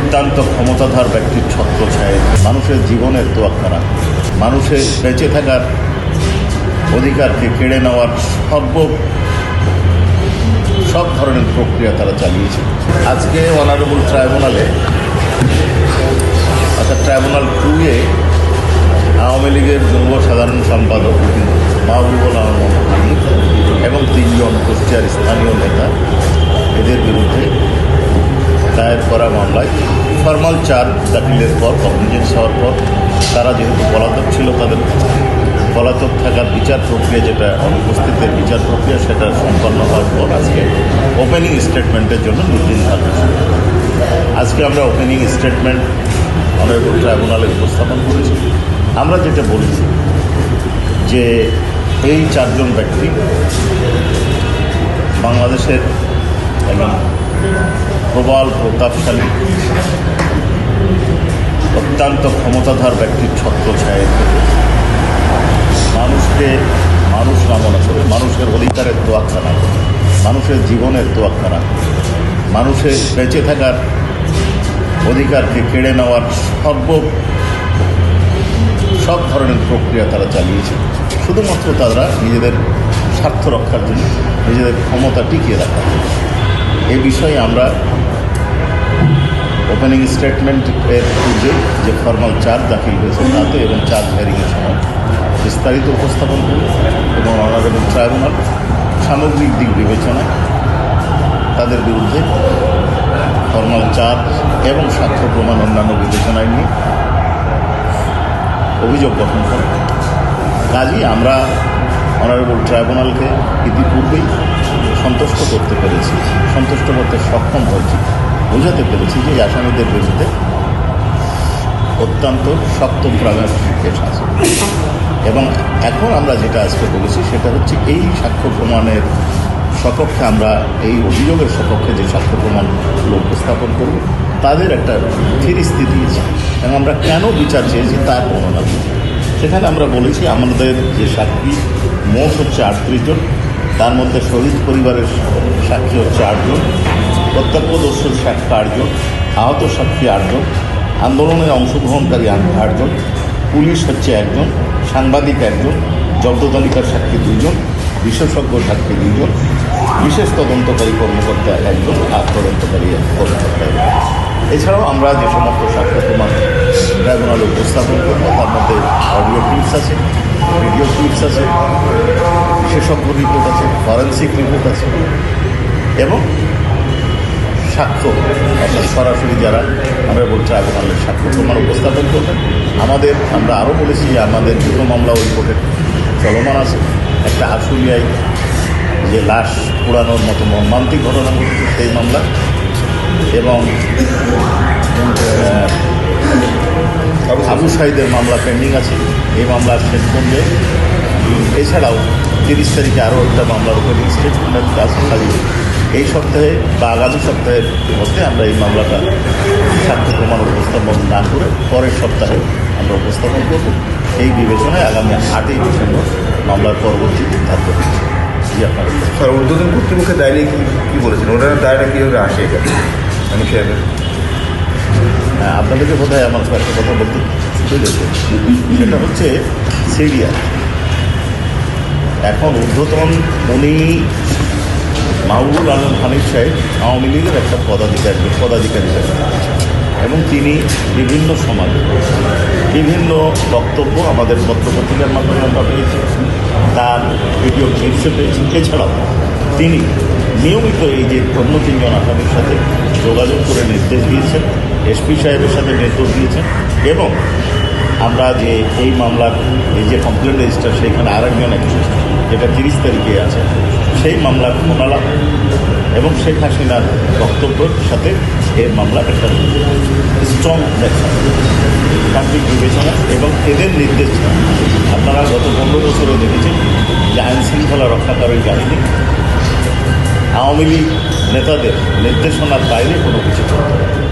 অত্যন্ত ক্ষমতাধর ব্যক্তির ছত্রছায়ায় মানুষের জীবনের তোয়াক্কা রাখে, মানুষের বেঁচে থাকার অধিকারকে কেড়ে নেওয়ার সব ধরনের প্রক্রিয়া তারা চালিয়েছে। আজকে অনারেবল ট্রাইব্যুনালে অর্থাৎ ট্রাইব্যুনাল 2-এ আওয়ামী লীগের যুব সাধারণ সম্পাদক মাহবুবুল আলম হানিফ এবং 3 জন কুষ্টিয়ার স্থানীয় নেতা এদের বিরুদ্ধে দায়ের করা মামলায় ফরমাল চার্জ দাখিলের পর কগনিজেন্স হওয়ার পর তারা যেহেতু পলাতক ছিল, তাদের পলাতক থাকার বিচার প্রক্রিয়া, যেটা অনুপস্থিতের বিচার প্রক্রিয়া, সেটা সম্পন্ন হওয়ার পর আজকে ওপেনিং স্টেটমেন্টের জন্য নির্দিন থাকবে। আজকে আমরা ওপেনিং স্টেটমেন্ট অনারেবল ট্রাইব্যুনালে উপস্থাপন করেছি। আমরা যেটা বলেছি যে এই 4 জন ব্যক্তি বাংলাদেশের একজন প্রবল প্রতাপশালী অত্যন্ত ক্ষমতাধর ব্যক্তির ছত্রছায়ায় থেকে মানুষকে মানুষ কামনা করে, মানুষের অধিকারের তোয়াক্কা না করে, মানুষের জীবনের তোয়াক্কা না করে, মানুষের বেঁচে থাকার অধিকারকে কেড়ে নেওয়ার সব ধরনের প্রক্রিয়া তারা চালিয়েছে। শুধুমাত্র তারা নিজেদের স্বার্থ রক্ষার জন্য, নিজেদের ক্ষমতা টিকিয়ে রাখার জন্য। এই বিষয়ে আমরা ওপেনিং স্টেটমেন্টের পূর্বে যে ফরমাল চার্জ দাখিল হয়েছে তাতে এবং চার্জ হিয়ারিংয়ের সময় বিস্তারিত উপস্থাপন করি এবং অনারেবল ট্রাইব্যুনাল সামগ্রিক দিক বিবেচনায় তাদের বিরুদ্ধে ফরমাল চার্জ এবং সাক্ষ্য প্রমাণ অন্যান্য বিবেচনায় নিয়ে অভিযোগ গঠন করে। কাজেই আমরা অনারেবল ট্রাইব্যুনালকে ইতিপূর্বেই সন্তুষ্ট করতে পেরেছি, সন্তুষ্ট করতে সক্ষম হয়েছি, বোঝাতে পেরেছি যে আসামিদের বিরুদ্ধে অত্যন্ত শক্ত প্রাণের কেস আছে। এবং এখন আমরা যেটা আজকে বলেছি সেটা হচ্ছে এই সাক্ষ্য প্রমাণের সপক্ষে, আমরা এই অভিযোগের সপক্ষে যে সাক্ষ্য প্রমাণগুলো উপস্থাপন করব তাদের একটা ফিরিস্তি দিয়েছি এবং আমরা কেন বিচার চেয়েছি তার বর্ণনা দিয়েছি। সেখানে আমরা বলেছি আমাদের যে সাক্ষী মোট হচ্ছে 38 জন, তার মধ্যে শহীদ পরিবারের সাক্ষী হচ্ছে 8 জন, প্রত্যক্ষদর্শীর সাক্ষী 8 জন, আহত সাক্ষী 8 জন, আন্দোলনে অংশগ্রহণকারী 8 জন, পুলিশ হচ্ছে 1 জন, সাংবাদিক 1 জন, জব্দ তালিকার সাক্ষী 2 জন, বিশেষজ্ঞ সাক্ষী 2 জন, বিশেষ তদন্তকারী কর্মকর্তা 1 জন, আর তদন্তকারী কর্মকর্তা 1 জন। এছাড়াও আমরা যে সমস্ত সাক্ষ্য প্রমাণ ট্রাইব্যুনালে উপস্থাপন করব তার মধ্যে অডিও ক্লিপস আছে, ভিডিও ক্লিপস আছে, বিশেষজ্ঞ রিপোর্ট আছে, ফরেন্সিক রিপোর্ট আছে এবং সাক্ষ্য অর্থাৎ সরাসরি যারা আমরা ট্রাইব্যুনালের সাক্ষ্য প্রমাণ উপস্থাপন করবেন। আমরা আরও বলেছি যে আমাদের 2টো মামলা ওই কোর্টে চলমান আছে। একটা আশুলিয়ায় যে লাশ পোড়ানোর মতো মর্মান্তিক ঘটনা ঘটেছে সেই মামলা, এবং আবু সাইদের মামলা পেন্ডিং আছে, এই মামলার শেষ পর্যায়ে। এছাড়াও 30 তারিখে আরও একটা মামলার ওপেনিং স্টেটমেন্টের কাজ খালি এই সপ্তাহে বা আগামী সপ্তাহের মধ্যে আমরা এই মামলাটা সাক্ষ্য প্রমাণ উপস্থাপন না করে পরের সপ্তাহে আমরা উপস্থাপন করব। এই বিবেচনায় আগামী 8ই ডিসেম্বর মামলার পরবর্তী সিদ্ধান্ত নিচ্ছি। জি, আপনারা স্যার ঊর্ধ্বতন কর্তৃপক্ষের দায় নিয়ে কী বলেছেন? ওনারা দায়টা কীভাবে আসে এখানে? আমি আপনাদেরকে বোধহয় আমার একটা কথা বলতে বুঝেছে, সেটা হচ্ছে সিরিয়া। এখন ঊর্ধ্বতন উনি মাহবুবুল আলম হানিফ সাহেব আওয়ামী লীগের একটা পদাধিকারী এবং তিনি বিভিন্ন সমাজে বিভিন্ন বক্তব্য আমাদের পত্রপত্রিকার মাধ্যমে আমরা পেয়েছি, তার ভিডিও ক্লিপসে পেয়েছি। এছাড়াও তিনি নিয়মিত এই যে অন্য 3 জন আসামির সাথে যোগাযোগ করে নির্দেশ দিয়েছেন, এসপি সাহেবের সাথে নির্দেশ দিয়েছেন, এবং আমরা যে এই মামলার এই যে কমপ্লেন রেজিস্টার সেইখানে আরেকজন অ্যাকিউজড যেটা 30 তারিখে আছে, সেই মামলার ফোনালাপ এবং শেখ হাসিনার বক্তব্যের সাথে এই মামলার একটা স্ট্রং সার্বিক বিবেচনা এবং এদের নির্দেশ। আপনারা গত 15 বছরে দেখেছেন যে আইন শৃঙ্খলা রক্ষাকারী বাহিনী আওয়ামী লীগ নেতাদের নির্দেশনার বাইরে কোনো কিছু করতে পারে।